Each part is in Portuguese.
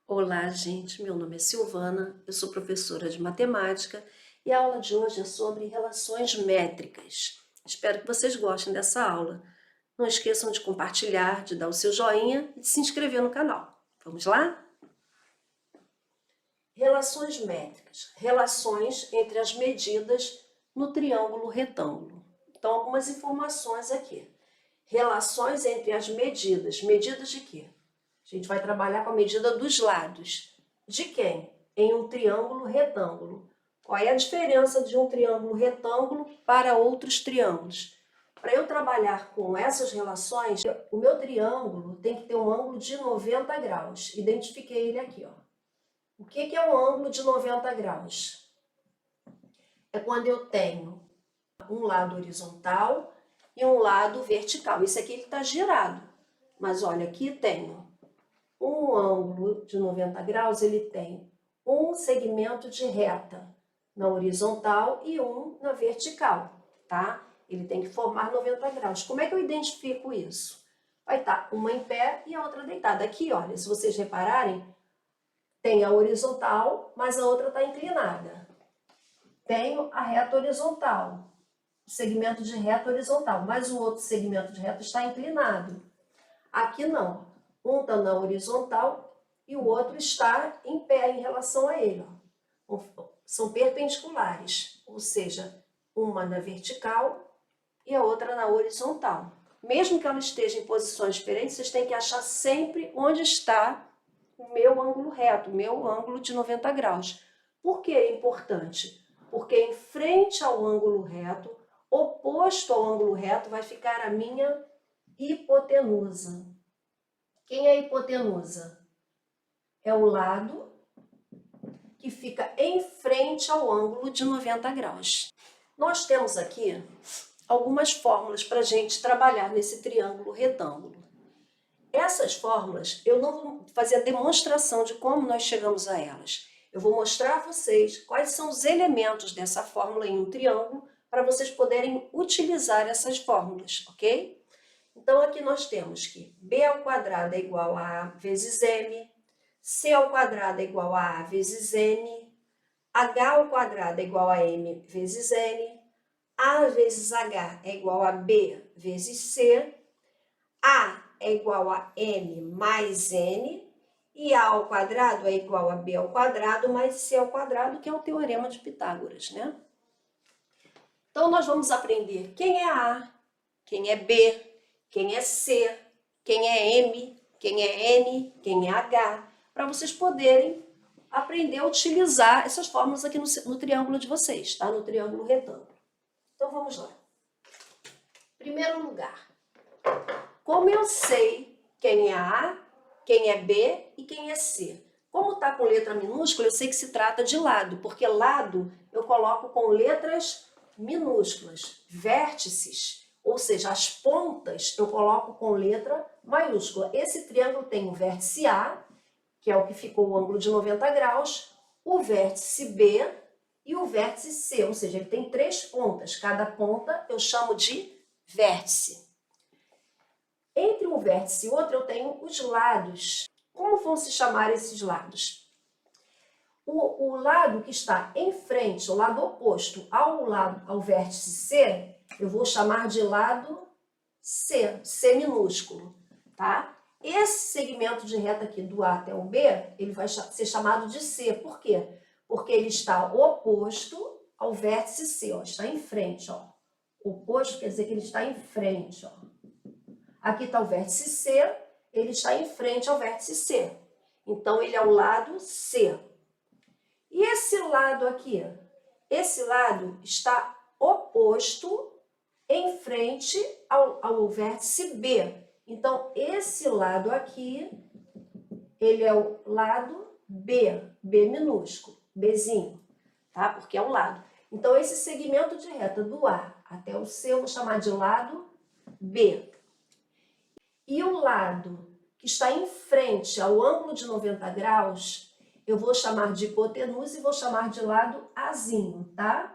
Olá, gente. Meu nome é Silvana, eu sou professora de matemática e a aula de hoje é sobre relações métricas. Espero que vocês gostem dessa aula. Não esqueçam de compartilhar, de dar o seu joinha e de se inscrever no canal. Vamos lá? Relações métricas. Relações entre as medidas no triângulo retângulo. Então, algumas informações aqui. Relações entre as medidas. Medidas de quê? A gente vai trabalhar com a medida dos lados. De quem? Em um triângulo retângulo. Qual é a diferença de um triângulo retângulo para outros triângulos? Para eu trabalhar com essas relações, o meu triângulo tem que ter um ângulo de 90 graus. Identifiquei ele aqui, ó. O que é um ângulo de 90 graus? É quando eu tenho um lado horizontal e um lado vertical. Isso aqui está girado. Mas olha, aqui tenho um ângulo de 90 graus, ele tem um segmento de reta na horizontal e um na vertical, tá? Ele tem que formar 90 graus. Como é que eu identifico isso? Vai estar uma em pé e a outra deitada. Aqui, olha, se vocês repararem, tem a horizontal, mas a outra está inclinada. Tenho a reta horizontal, o segmento de reta horizontal, mas o outro segmento de reta está inclinado. Aqui não. Um está na horizontal e o outro está em pé em relação a ele. Ó. São perpendiculares, ou seja, uma na vertical e a outra na horizontal. Mesmo que ela esteja em posições diferentes, vocês têm que achar sempre onde está o meu ângulo reto, o meu ângulo de 90 graus. Por que é importante? Porque em frente ao ângulo reto, oposto ao ângulo reto, vai ficar a minha hipotenusa. Quem é a hipotenusa? É o lado que fica em frente ao ângulo de 90 graus. Nós temos aqui algumas fórmulas para a gente trabalhar nesse triângulo retângulo. Essas fórmulas, eu não vou fazer a demonstração de como nós chegamos a elas. Eu vou mostrar a vocês quais são os elementos dessa fórmula em um triângulo para vocês poderem utilizar essas fórmulas, ok? Então, aqui nós temos que b ao quadrado é igual a a vezes m, c ao quadrado é igual a vezes n, h ao quadrado é igual a m vezes n, a vezes h é igual a b vezes c, a é igual a m mais n, e a ao quadrado é igual a b ao quadrado mais c ao quadrado, que é o teorema de Pitágoras, né? Então, nós vamos aprender quem é a, quem é b, quem é C, quem é M, quem é N, quem é H, para vocês poderem aprender a utilizar essas fórmulas aqui no triângulo de vocês, tá? No triângulo retângulo. Então, vamos lá. Primeiro lugar, como eu sei quem é A, quem é B e quem é C? Como está com letra minúscula, eu sei que se trata de lado, porque lado eu coloco com letras minúsculas, vértices. Ou seja, as pontas eu coloco com letra maiúscula. Esse triângulo tem o vértice A, que é o que ficou o ângulo de 90 graus, o vértice B e o vértice C, ou seja, ele tem 3 pontas. Cada ponta eu chamo de vértice. Entre um vértice e outro eu tenho os lados. Como vão se chamar esses lados? O lado que está em frente, o lado oposto ao vértice C, eu vou chamar de lado C, C minúsculo, tá? Esse segmento de reta aqui do A até o B, ele vai ser chamado de C. Por quê? Porque ele está oposto ao vértice C, ó, está em frente, ó. Oposto quer dizer que ele está em frente, ó. Aqui está o vértice C, ele está em frente ao vértice C. Então, ele é o lado C. E esse lado aqui? Esse lado está oposto em frente ao vértice B. Então, esse lado aqui, ele é o lado B, B minúsculo, Bzinho, tá? Porque é o lado. Então, esse segmento de reta do A até o C, eu vou chamar de lado B. E o lado que está em frente ao ângulo de 90 graus, eu vou chamar de hipotenusa e vou chamar de lado Azinho, tá?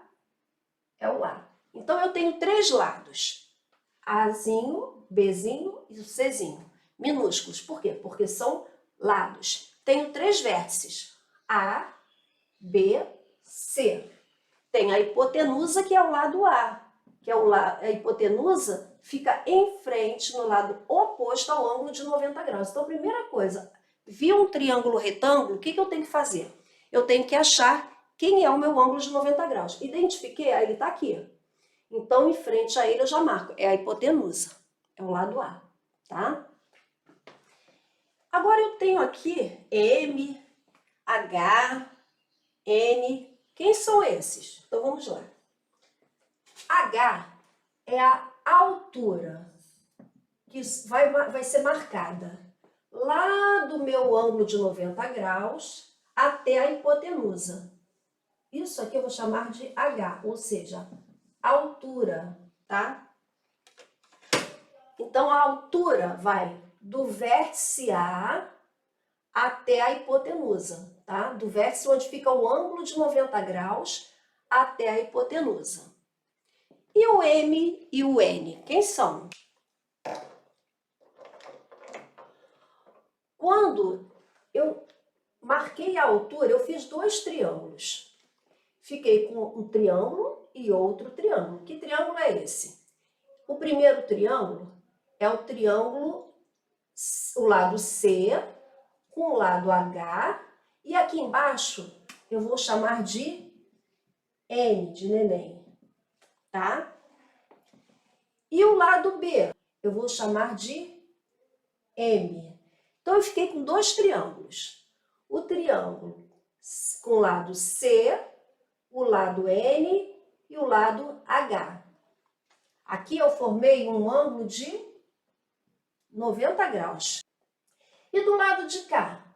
É o A. Então, eu tenho 3 lados. Azinho, Bzinho e o Czinho. Minúsculos. Por quê? Porque são lados. tenho 3 vértices, A, B, C. Tem a hipotenusa, que é o lado A, que é a hipotenusa fica em frente, no lado oposto ao ângulo de 90 graus. Então, primeira coisa, vi um triângulo retângulo, o que eu tenho que fazer? Eu tenho que achar quem é o meu ângulo de 90 graus. Identifiquei, ele está aqui. Então, em frente a ele, eu já marco. É a hipotenusa. É o lado A, tá? Agora, eu tenho aqui M, H, N. Quem são esses? Então, vamos lá. H é a altura que vai ser marcada lá do meu ângulo de 90 graus até a hipotenusa. Isso aqui eu vou chamar de H, ou seja, altura, tá? Então, a altura vai do vértice A até a hipotenusa, tá? Do vértice onde fica o ângulo de 90 graus até a hipotenusa. E o M e o N, quem são? Quando eu marquei a altura, eu fiz 2 triângulos. Fiquei com um triângulo e outro triângulo. Que triângulo é esse? O primeiro triângulo é o triângulo, o lado C, com o lado H, e aqui embaixo eu vou chamar de N, de neném, tá? E o lado B eu vou chamar de M. Então, eu fiquei com 2 triângulos. O triângulo com o lado C, o lado N e o lado H. Aqui eu formei um ângulo de 90 graus. E do lado de cá,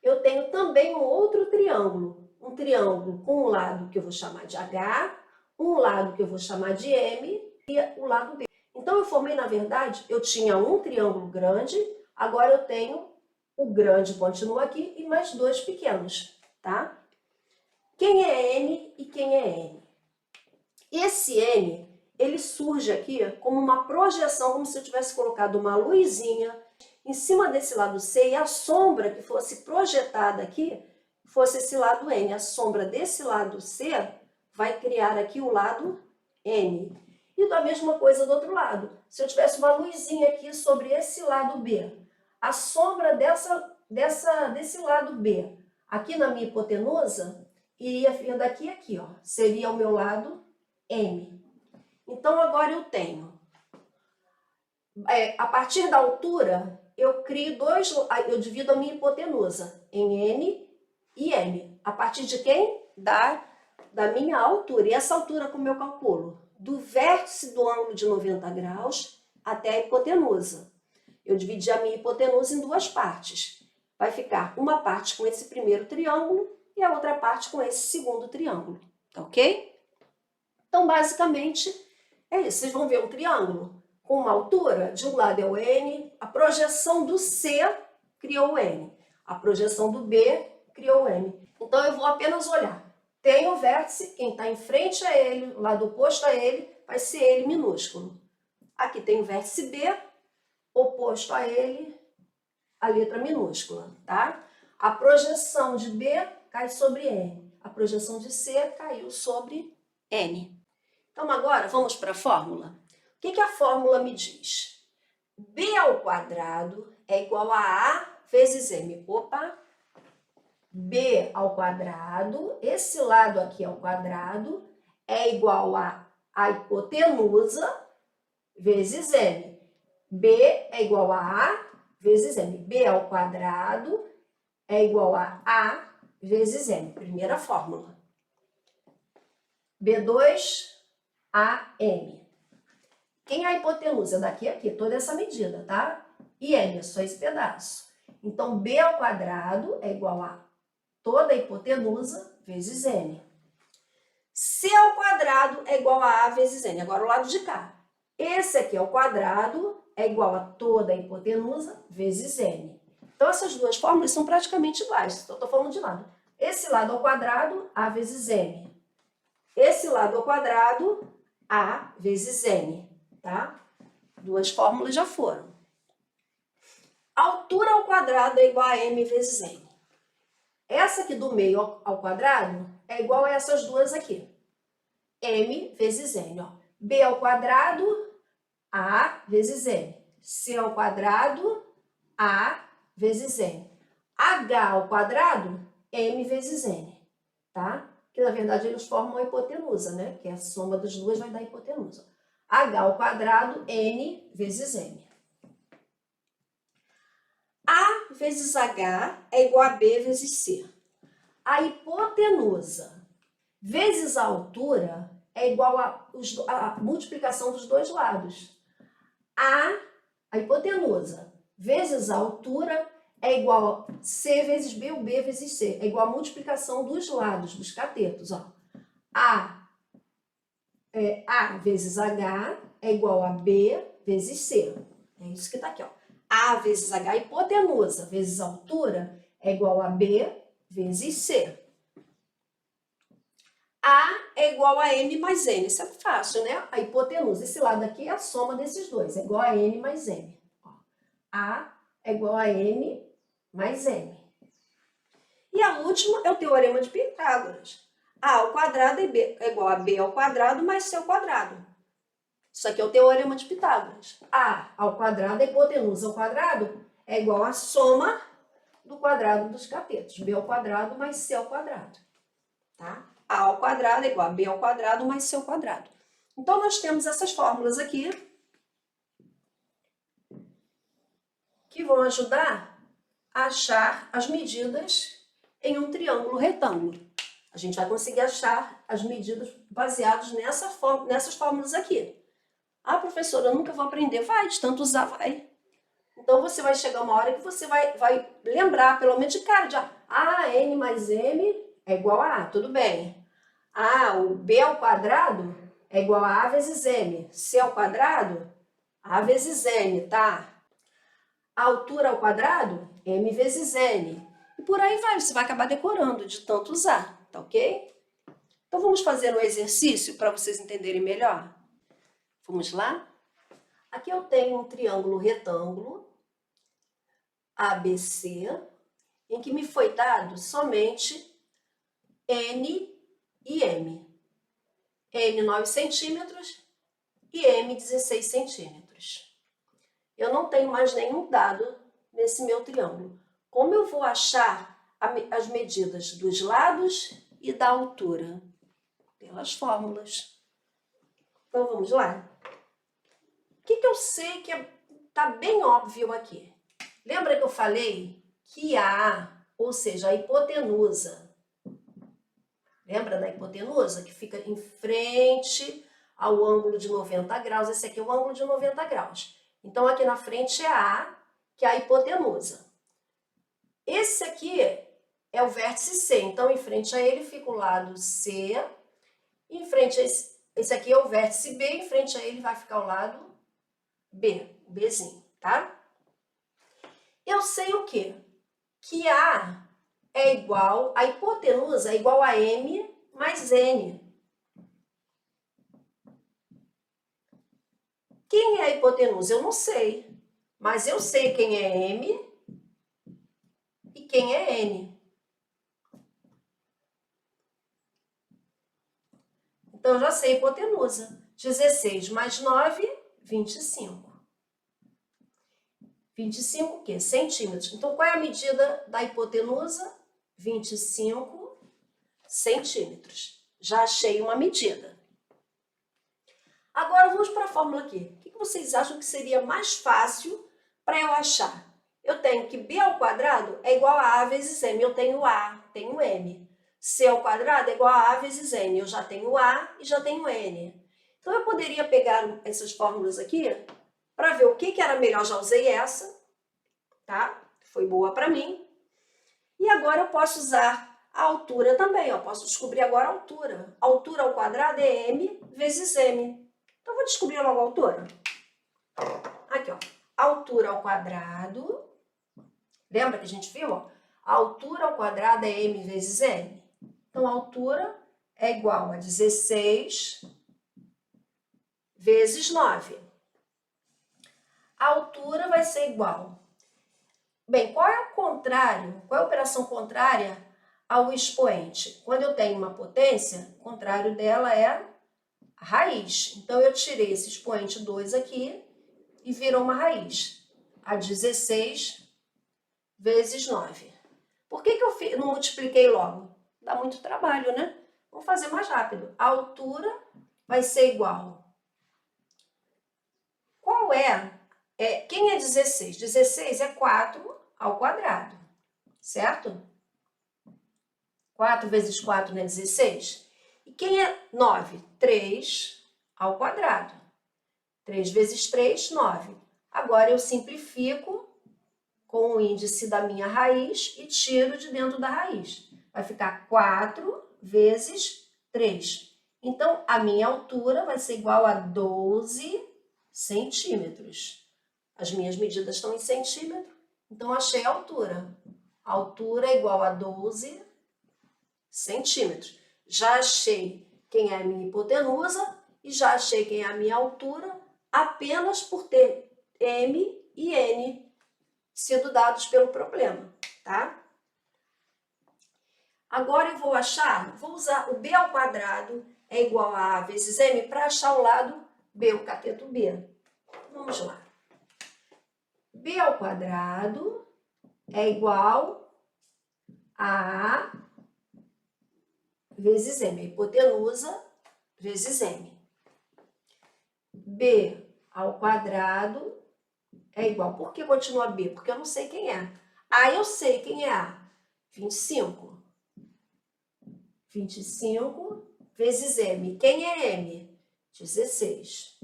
eu tenho também um outro triângulo. Um triângulo com um lado que eu vou chamar de H, um lado que eu vou chamar de M e o lado B. Então, eu formei, na verdade, eu tinha um triângulo grande, agora eu tenho o grande continua aqui e mais 2 pequenos, tá? Quem é N e quem é N? Esse N, ele surge aqui como uma projeção, como se eu tivesse colocado uma luzinha em cima desse lado C e a sombra que fosse projetada aqui fosse esse lado N. A sombra desse lado C vai criar aqui o lado N. E da mesma coisa do outro lado. Se eu tivesse uma luzinha aqui sobre esse lado B, a sombra desse lado B, aqui na minha hipotenusa, iria vir daqui a aqui, ó. Seria o meu lado M. Então, agora eu tenho, a partir da altura, eu crio eu divido a minha hipotenusa em N e M. A partir de quem? Da minha altura. E essa altura, como eu calculo? Do vértice do ângulo de 90 graus até a hipotenusa. Eu dividi a minha hipotenusa em 2 partes. Vai ficar uma parte com esse primeiro triângulo e a outra parte com esse segundo triângulo, ok? Então, basicamente, é isso. Vocês vão ver um triângulo com uma altura, de um lado é o N, a projeção do C criou o N, a projeção do B criou o M. Então, eu vou apenas olhar. Tem o vértice, quem está em frente a ele, o lado oposto a ele, vai ser ele minúsculo. Aqui tem o vértice B, oposto a ele, a letra minúscula, tá? A projeção de B cai sobre N. A projeção de C caiu sobre N. Então, agora, vamos para a fórmula? O que a fórmula me diz? B ao quadrado é igual a A vezes M. Opa! B ao quadrado, esse lado aqui ao quadrado, é igual a hipotenusa vezes M. B é igual a A vezes M. B ao quadrado é igual a A vezes M. Primeira fórmula. B2, AM. Quem é a hipotenusa? Daqui a aqui, toda essa medida, tá? E M é só esse pedaço. Então, B ao quadrado é igual a toda a hipotenusa vezes N. C ao quadrado é igual a vezes N. Agora, o lado de cá. Esse aqui ao quadrado é igual a toda a hipotenusa vezes N. Então, essas duas fórmulas são praticamente iguais. Então, estou falando de lado. Esse lado ao quadrado, A vezes M. Esse lado ao quadrado, A vezes N. Tá? Duas fórmulas já foram. A altura ao quadrado é igual a M vezes N. Essa aqui do meio ao quadrado é igual a essas duas aqui. M vezes N, ó. B ao quadrado, A vezes N. C ao quadrado, A vezes N. H ao quadrado, M vezes N, tá? Que na verdade eles formam a hipotenusa, né? Que a soma dos dois vai dar hipotenusa. H ao quadrado, N vezes M. A vezes H é igual a B vezes C. A hipotenusa vezes a altura é igual a multiplicação dos dois lados. A hipotenusa vezes a altura é igual a C vezes B ou B vezes C. É igual a multiplicação dos lados, dos catetos. Ó. A vezes H é igual a B vezes C. É isso que está aqui. Ó. A vezes H, hipotenusa vezes altura, é igual a B vezes C. A é igual a M mais N. Isso é fácil, né? A hipotenusa. Esse lado aqui é a soma desses dois. É igual a N mais M. Ó. A é igual a M mais M. E a última é o teorema de Pitágoras. A ao quadrado é igual a B ao quadrado mais C ao quadrado. Isso aqui é o teorema de Pitágoras. A ao quadrado, a hipotenusa ao quadrado, é igual a soma do quadrado dos catetos. B ao quadrado mais C ao quadrado. Tá? A ao quadrado é igual a B ao quadrado mais C ao quadrado. Então, nós temos essas fórmulas aqui que vão ajudar a achar as medidas em um triângulo retângulo. A gente vai conseguir achar as medidas baseadas nessas fórmulas aqui. Ah, professora, eu nunca vou aprender. Vai, de tanto usar, vai. Então, você vai chegar uma hora que você vai lembrar, pelo menos de cara, de N mais M é igual a A, tudo bem. O B ao quadrado é igual a vezes M. C ao quadrado, A vezes N, tá? A altura ao quadrado, M vezes N. E por aí vai, você vai acabar decorando de tanto usar, tá ok? Então, vamos fazer um exercício para vocês entenderem melhor? Vamos lá? Aqui eu tenho um triângulo retângulo, ABC, em que me foi dado somente N e M. N 9 centímetros e M 16 centímetros. Eu não tenho mais nenhum dado nesse meu triângulo. Como eu vou achar as medidas dos lados e da altura? Pelas fórmulas. Então, vamos lá? O que eu sei que está bem óbvio aqui? Lembra que eu falei que ou seja, a hipotenusa, lembra da hipotenusa? Que fica em frente ao ângulo de 90 graus. Esse aqui é o ângulo de 90 graus. Então, aqui na frente é A, que é a hipotenusa. Esse aqui é o vértice C. Então, em frente a ele fica o lado C. Em frente a esse aqui é o vértice B. Em frente a ele vai ficar o lado B, o Bzinho, tá? Eu sei o quê? Que A é igual, a hipotenusa é igual a M mais N. Quem é a hipotenusa? Eu não sei, mas eu sei quem é M e quem é N. Então, eu já sei a hipotenusa. 16 mais 9, 25. 25 o quê? Centímetros. Então, qual é a medida da hipotenusa? 25 centímetros. Já achei uma medida. Agora, vamos para a fórmula aqui. O que vocês acham que seria mais fácil para eu achar? Eu tenho que B ao quadrado é igual a A vezes M. Eu tenho A, tenho M. C ao quadrado é igual a A vezes N. Eu já tenho A e já tenho N. Então, eu poderia pegar essas fórmulas aqui para ver o que era melhor. Já usei essa, tá? Foi boa para mim. E agora eu posso usar a altura também, ó. Posso descobrir agora a altura. A altura ao quadrado é M vezes M. Então, vou descobrir logo a altura. Aqui, ó. A altura ao quadrado. Lembra que a gente viu, ó? A altura ao quadrado é M vezes M. Então, a altura é igual a 16 vezes 9. A altura vai ser igual. Bem, qual é o contrário? Qual é a operação contrária ao expoente. Quando eu tenho uma potência, o contrário dela é a raiz. Então, eu tirei esse expoente 2 aqui e virou uma raiz. A 16 vezes 9. Por que eu não multipliquei logo? Dá muito trabalho, né? Vamos fazer mais rápido. A altura vai ser igual. Qual é? Quem é 16? 16 é 4 ao quadrado, certo? 4 vezes 4 não é 16? E quem é 9? 3 ao quadrado. 3 vezes 3, 9. Agora eu simplifico com o índice da minha raiz e tiro de dentro da raiz. Vai ficar 4 vezes 3. Então, a minha altura vai ser igual a 12 centímetros. As minhas medidas estão em centímetro, então achei a altura. A altura é igual a 12 centímetros. Já achei quem é a minha hipotenusa e já achei quem é a minha altura apenas por ter M e N sido dados pelo problema, tá? Agora eu vou usar o B ao quadrado é igual a vezes M para achar o lado B, o cateto B. Vamos lá. B ao quadrado é igual a vezes M, a hipotenusa vezes M. B ao quadrado é igual. Por que continua B? Porque eu não sei quem é. A eu sei quem é A. 25. 25 vezes M. Quem é M? 16.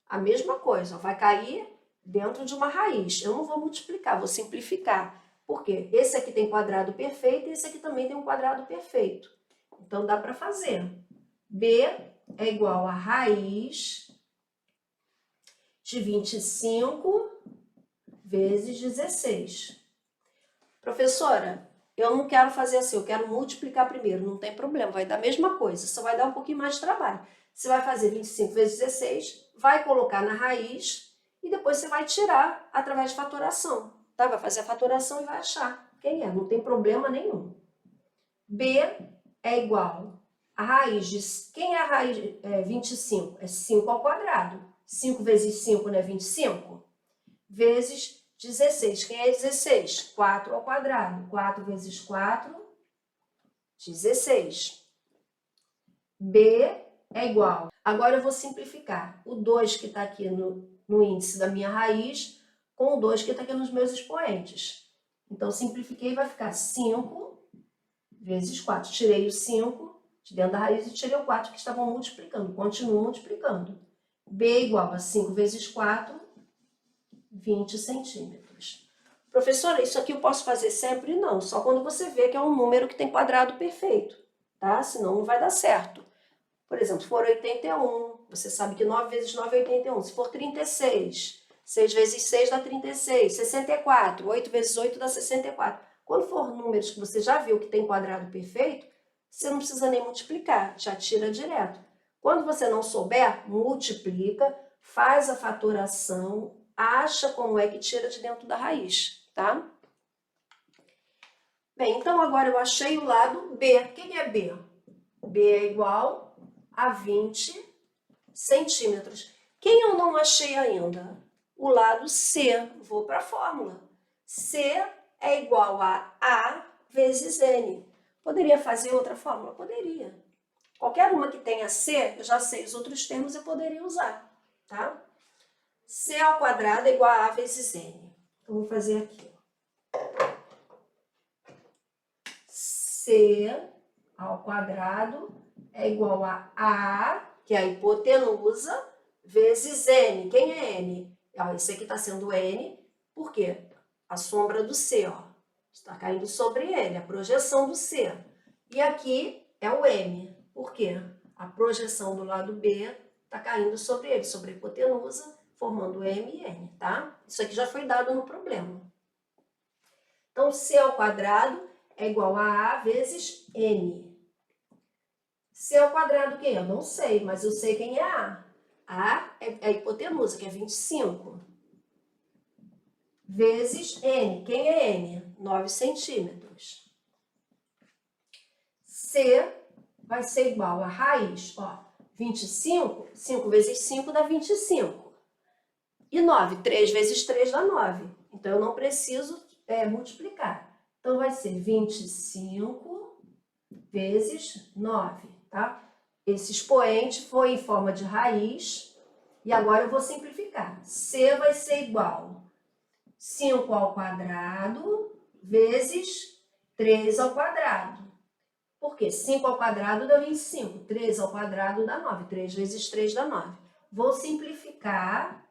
A mesma coisa, vai cair dentro de uma raiz. Eu não vou multiplicar, vou simplificar. Por quê? Esse aqui tem quadrado perfeito e esse aqui também tem um quadrado perfeito. Então, dá para fazer. B é igual a raiz de 25 vezes 16. Professora, eu não quero fazer assim, eu quero multiplicar primeiro. Não tem problema, vai dar a mesma coisa, só vai dar um pouquinho mais de trabalho. Você vai fazer 25 vezes 16, vai colocar na raiz e depois você vai tirar através de fatoração. Tá? Vai fazer a fatoração e vai achar quem é, não tem problema nenhum. B é igual a raiz de... Quem é a raiz de 25? É 5 ao quadrado. 5 vezes 5 não é 25? Vezes 16. Quem é 16? 4 ao quadrado. 4 vezes 4, 16. B é igual. Agora eu vou simplificar o 2 que está aqui no índice da minha raiz com o 2 que está aqui nos meus expoentes. Então, simplifiquei e vai ficar 5 vezes 4. Tirei o 5 de dentro da raiz e tirei o 4 que estavam multiplicando. Continuo multiplicando. B é igual a 5 vezes 4, 20 centímetros. Professora, isso aqui eu posso fazer sempre? Não, só quando você vê que é um número que tem quadrado perfeito, tá? Senão não vai dar certo. Por exemplo, se for 81, você sabe que 9 vezes 9 é 81. Se for 36, 6 vezes 6 dá 36. 64, 8 vezes 8 dá 64. Quando for números que você já viu que tem quadrado perfeito, você não precisa nem multiplicar, já tira direto. Quando você não souber, multiplica, faz a fatoração, acha como é que tira de dentro da raiz, tá? Bem, então agora eu achei o lado B. Quem é B? B é igual a 20 centímetros. Quem eu não achei ainda? O lado C. Vou para a fórmula. C é igual a vezes N. Poderia fazer outra fórmula? Poderia. Qualquer uma que tenha C, eu já sei os outros termos, eu poderia usar, tá? C ao quadrado é igual a vezes N. Então, vou fazer aqui. C ao quadrado é igual a, que é a hipotenusa, vezes N. Quem é N? Ó, esse aqui está sendo N, por quê? A sombra do C, ó, está caindo sobre ele, a projeção do C. E aqui é o M, por quê? A projeção do lado B está caindo sobre ele, sobre a hipotenusa, formando M e N, tá? Isso aqui já foi dado no problema. Então, C ao quadrado é igual a vezes N. C ao quadrado quem? Eu não sei, mas eu sei quem é A. A é a hipotenusa, que é 25. Vezes N. Quem é N? 9 centímetros. C vai ser igual a raiz, ó, 25, 5 vezes 5 dá 25. E 9, 3 vezes 3 dá 9. Então, eu não preciso multiplicar. Então, vai ser 25 vezes 9, tá? Esse expoente foi em forma de raiz. E agora eu vou simplificar. C vai ser igual a 5 ao quadrado vezes 3 ao quadrado. Por quê? 5 ao quadrado dá 25. 3 ao quadrado dá 9. 3 vezes 3 dá 9. Vou simplificar.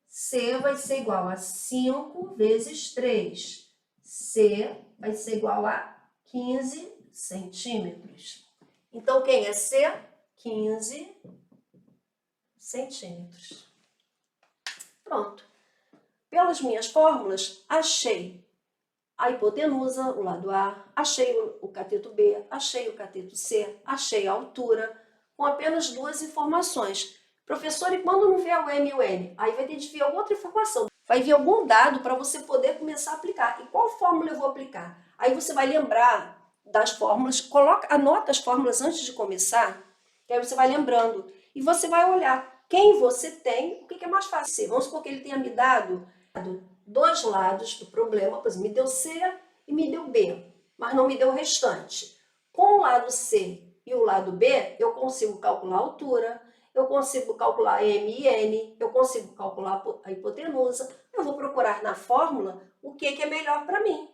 C vai ser igual a 5 vezes 3. C vai ser igual a 15 centímetros. Então, quem é C? 15 centímetros. Pronto. Pelas minhas fórmulas, achei a hipotenusa, o lado A, achei o cateto B, achei o cateto C, achei a altura, com apenas duas informações. Professor, e quando não vier o M e o N? Aí vai ter de vir outra informação. Vai vir algum dado para você poder começar a aplicar. E qual fórmula eu vou aplicar? Aí você vai lembrar das fórmulas, anota as fórmulas antes de começar, que aí você vai lembrando. E você vai olhar quem você tem, o que é mais fácil. Vamos supor que ele tenha me dado dois lados do problema, por exemplo, me deu C e me deu B, mas não me deu o restante. Com o lado C e o lado B, eu consigo calcular a altura, eu consigo calcular M e N, eu consigo calcular a hipotenusa, eu vou procurar na fórmula o que é melhor para mim.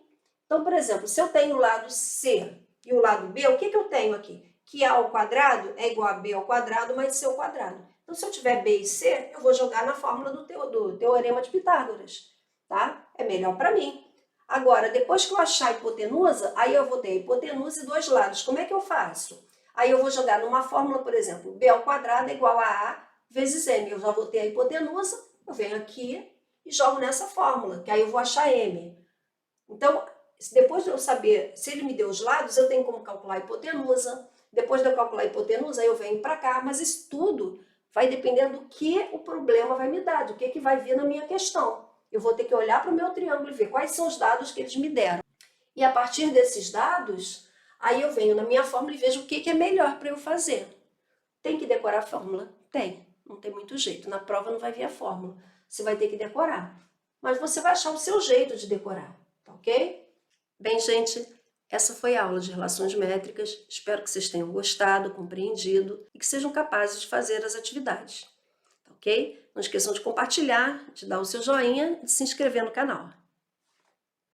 Então, por exemplo, se eu tenho o lado C e o lado B, o que eu tenho aqui? Que A ao quadrado é igual a B ao quadrado mais C ao quadrado. Então, se eu tiver B e C, eu vou jogar na fórmula do Teorema de Pitágoras, tá? É melhor para mim. Agora, depois que eu achar a hipotenusa, aí eu vou ter a hipotenusa e dois lados. Como é que eu faço? Aí eu vou jogar numa fórmula, por exemplo, B ao quadrado é igual a A vezes M. Eu já vou ter a hipotenusa, eu venho aqui e jogo nessa fórmula, que aí eu vou achar M. Então, depois de eu saber se ele me deu os lados, eu tenho como calcular a hipotenusa. Depois de eu calcular a hipotenusa, eu venho para cá, mas isso tudo vai dependendo do que o problema vai me dar, do que vai vir na minha questão. Eu vou ter que olhar para o meu triângulo e ver quais são os dados que eles me deram. E a partir desses dados, aí eu venho na minha fórmula e vejo o que é melhor para eu fazer. Tem que decorar a fórmula? Tem. Não tem muito jeito. Na prova não vai vir a fórmula. Você vai ter que decorar. Mas você vai achar o seu jeito de decorar, tá ok? Bem, gente, essa foi a aula de relações métricas. Espero que vocês tenham gostado, compreendido e que sejam capazes de fazer as atividades, tá ok? Não esqueçam de compartilhar, de dar o seu joinha e de se inscrever no canal.